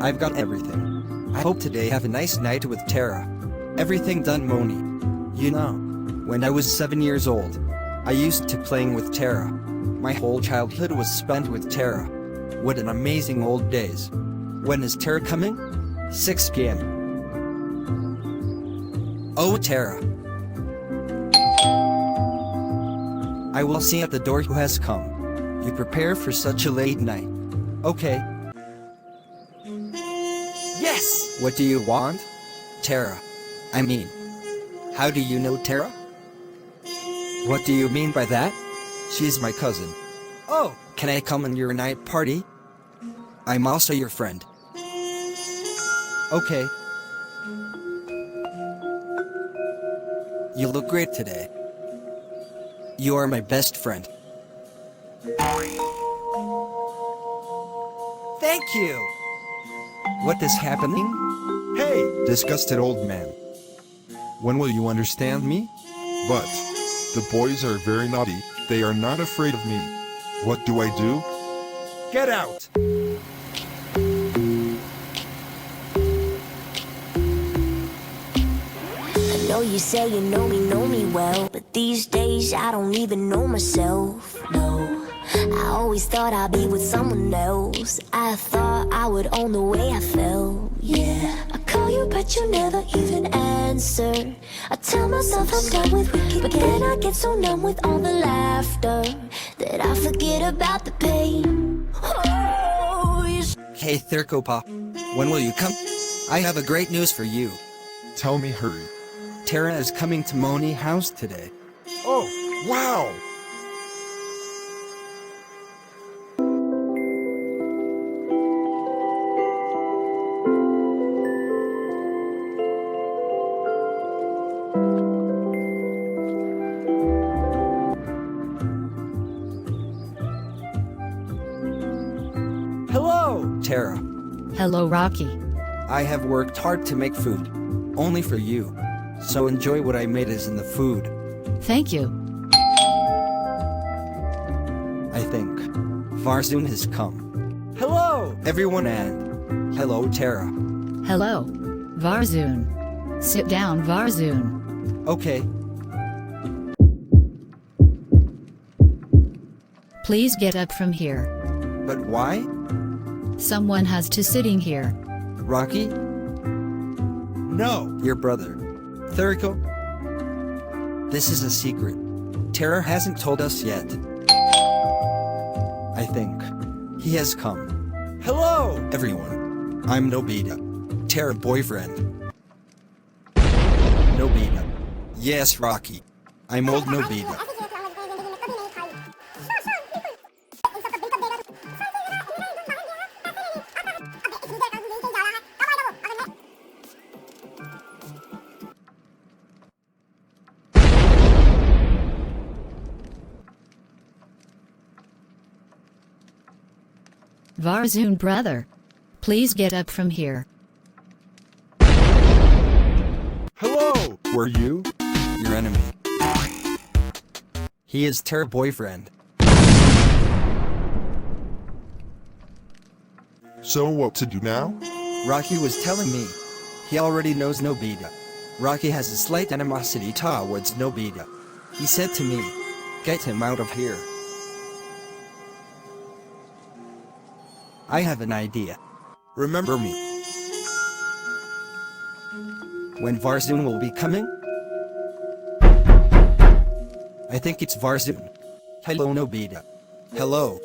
I've got everything. I hope today have a nice night with Tara. Everything done, Moni. You know, when I was 7 years old, I used to playing with Tara. My whole childhood was spent with Tara. What an amazing old days. When is Tara coming? 6 p.m. Oh, Tara. I will see at the door who has come. You prepare for such a late night. Okay. Yes! What do you want? Tara. I mean, how do you know Tara? What do you mean by that? She's my cousin. Oh, can I come on your night party? I'm also your friend. Okay. You look great today. You are my best friend. Thank you! What is happening? Hey, disgusted old man. When will you understand me? But the boys are very naughty. They are not afraid of me. What do I do? Get out! I know you say you know me well, but these days I don't even know myself, no. I always thought I'd be with someone else. I thought I would own the way I felt, yeah. I call you but you never even answer. I tell myself I'm done with wicked, but then I get so numb with all the laughter that I forget about the pain. Oh, Hey Thirkopa, when will you come? I have a great news for you. Tell me, hurry. Tara is coming to Moni house today. Oh, wow! Hello, Tara. Hello, Rocky. I have worked hard to make food, only for you. So enjoy what I made is in the food. Thank you. I think Varzoon has come. Hello, everyone, and hello, Tara. Hello, Varzoon. Sit down, Varzoon. Okay, Please get up from here. but why? Someone has to sitting here. Rocky? No, your brother. Thurko? This is a secret. Tara hasn't told us yet. I think he has come. Hello, everyone. I'm Nobita. Tara boyfriend. Nobita. Yes, Rocky. I'm old Nobita. Varzoon brother. Please get up from here. Hello! Were you? Your enemy. He is Tara boyfriend. So what to do now? Rocky was telling me. He already knows Nobita. Rocky has a slight animosity towards Nobita. He said to me, get him out of here. I have an idea. Remember me. When Varzoon will be coming? I think it's Varzoon. Hello, Nobita. Hello.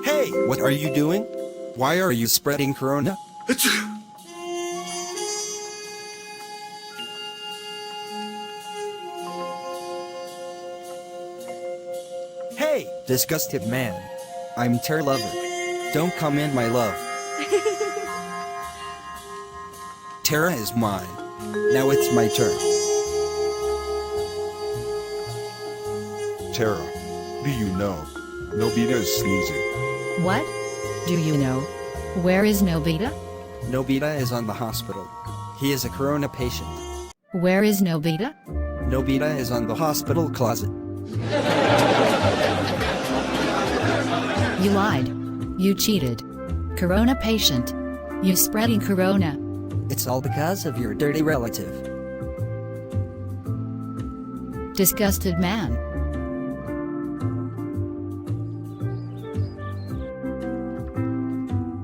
Hey, what are you doing? Why are you spreading corona? Hey, disgusted man. I'm Tara lover. Don't come in, my love. Tara is mine. Now it's my turn. Tara, do you know? Nobita is sneezing. What? Do you know? Where is Nobita? Nobita is on the hospital. He is a corona patient. Where is Nobita? Nobita is on the hospital closet. You lied. You cheated. Corona patient. You spreading corona. It's all because of your dirty relative. Disgusted man.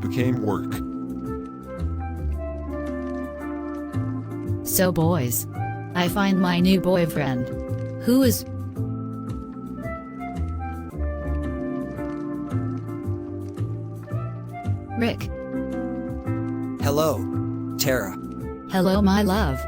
Became work. So boys, I find my new boyfriend. Who is Rick? Hello, Tara. Hello my love.